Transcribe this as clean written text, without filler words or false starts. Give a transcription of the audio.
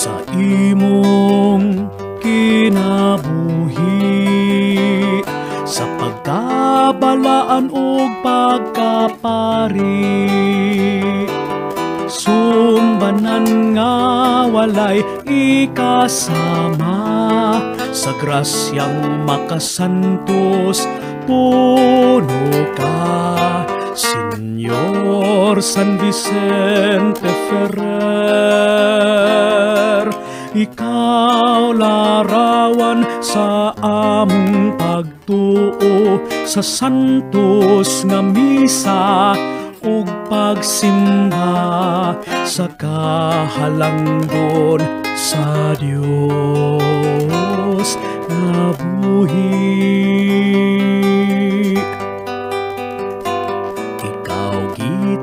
sa imong kinabuhi, sa pagkabalaan ug pagkapari. Sumbanan nga walay ikasama, sa grasyang makasantos puno ka, Senyor San Vicente Ferrer. Ikaw larawan sa among pagtuo, sa santos nga misa ug pagsimba, sa kahalanggon sa Dios nga buhi.